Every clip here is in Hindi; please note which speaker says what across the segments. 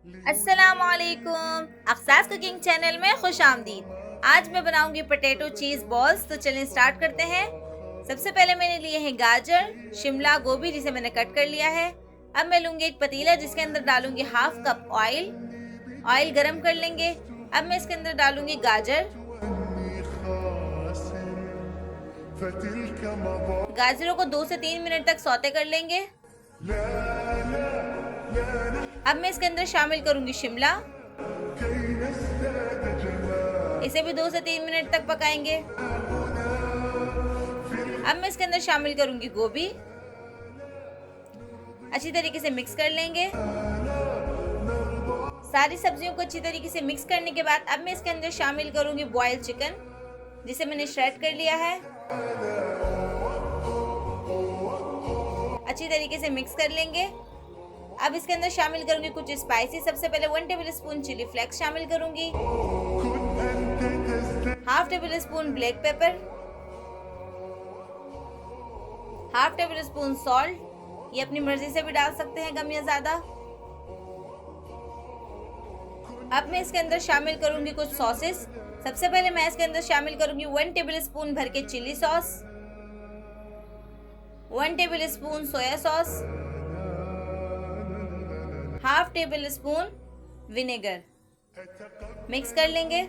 Speaker 1: अस्सलामुअलैकुम, अक्सास कुकिंग चैनल में खुश आमदीद। आज मैं बनाऊंगी पोटैटो चीज़ बॉल्स। तो चलें स्टार्ट करते हैं। सबसे पहले मैंने लिए हैं गाजर, शिमला गोभी जिसे मैंने कट कर लिया है। अब मैं लूंगी एक पतीला जिसके अंदर डालूंगी हाफ कप ऑयल। ऑयल गरम कर लेंगे। अब मैं इसके अंदर डालूंगी गाजर। गाजरों को 2 से 3 मिनट तक सौते कर लेंगे। अब मैं इसके अंदर शामिल करूंगी शिमला। इसे भी 2 से 3 मिनट तक पकाएंगे। अब मैं इसके अंदर शामिल करूंगी गोभी। अच्छी तरीके से मिक्स कर लेंगे। सारी सब्जियों को अच्छी तरीके से मिक्स करने के बाद अब मैं इसके अंदर शामिल करूंगी बॉइल्ड चिकन जिसे मैंने श्रेड कर लिया है। अच्छी तरीके से मिक्स कर लेंगे। अब इसके अंदर शामिल करूंगी कुछ स्पाइसी। सबसे पहले 1 टेबल स्पून चिली फ्लेक्स शामिल करूंगी, half table spoon black pepper, half table spoon salt. ये अपनी मर्जी से भी डाल सकते हैं, कम या ज्यादा। अब मैं इसके अंदर शामिल करूंगी कुछ सॉसेस। सबसे पहले मैं इसके अंदर शामिल करूंगी 1 टेबल स्पून भर के chili sauce, 1 tablespoon soya sauce, half tablespoon vinegar. Mix कर लेंगे।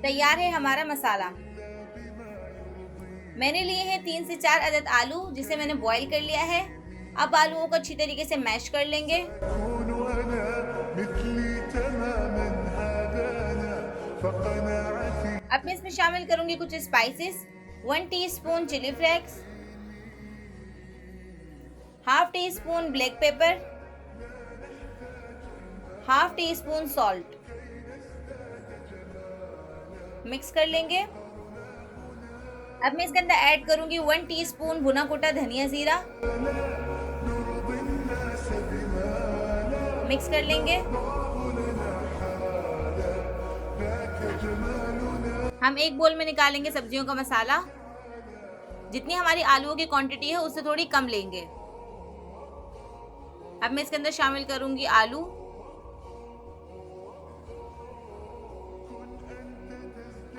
Speaker 1: तैयार है हमारा मसाला। मैंने लिए हैं 3 से 4 अदद आलू जिसे मैंने बॉईल कर लिया है। अब आलूओं को अच्छी तरीके से मैश कर लेंगे। अब मैं इसमें शामिल करूंगी कुछ spices. 1 teaspoon chili flakes, half teaspoon black pepper, half teaspoon salt. Mix कर लेंगे। अब मैं इसके अंदर ऐड करूंगी 1 टीस्पून भुना कुटा धनिया जीरा। मिक्स कर लेंगे। हम एक बोल में निकालेंगे सब्जियों का मसाला। जितनी हमारी आलूओं की क्वांटिटी है उससे थोड़ी कम लेंगे। अब मैं इसके अंदर शामिल करूंगी आलू।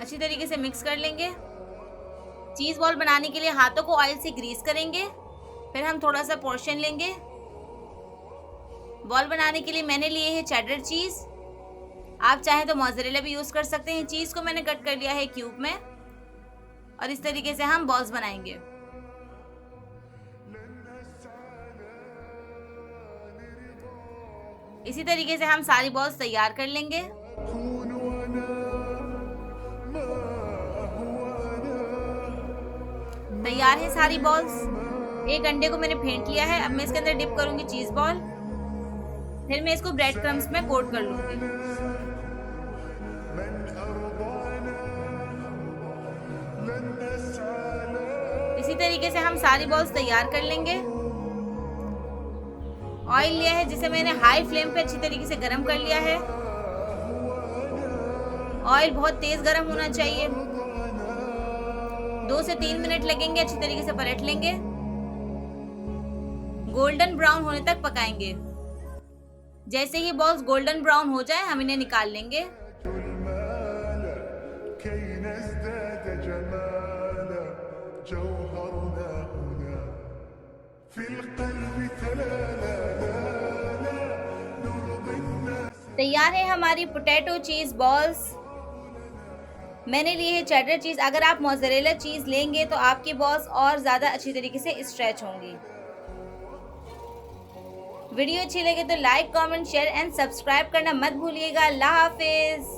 Speaker 1: अच्छी तरीके से मिक्स कर लेंगे। चीज बॉल बनाने के लिए हाथों को ऑयल से ग्रीस करेंगे। फिर हम थोड़ा सा पोर्शन लेंगे। बॉल बनाने के लिए मैंने लिए है चेडर चीज। आप चाहें तो मोज़रेला भी यूज कर सकते हैं। चीज को मैंने कट कर लिया है क्यूब में और इस तरीके से हम बॉल्स बनाएंगे। इसी तरीके से हम सारी बॉल्स तैयार कर लेंगे। तैयार है सारी बॉल्स। एक अंडे को मैंने फेंट लिया है। अब मैं इसके अंदर डिप करूंगी चीज बॉल। फिर मैं इसको ब्रेड क्रम्स में कोट कर लूंगी। इसी तरीके से हम सारी बॉल्स तैयार कर लेंगे। ऑयल लिया है जिसे मैंने हाई फ्लेम पे अच्छी तरीके से गरम कर लिया है। ऑयल बहुत तेज गरम होना चाहिए। 2 से 3 मिनट लगेंगे। अच्छी तरीके से पलट लेंगे। गोल्डन ब्राउन होने तक पकाएंगे। जैसे ही बॉल्स गोल्डन ब्राउन हो जाए हम इन्हें निकाल लेंगे। तैयार है हमारी पोटैटो चीज बॉल्स। मैंने लिए है चेडर चीज। अगर आप मोज़रेला चीज लेंगे तो आपकी बॉल्स और ज्यादा अच्छी तरीके से स्ट्रेच होंगी। वीडियो अच्छी लगे तो like, comment, share and subscribe करना मत भूलिएगा। अल्लाह हाफिज।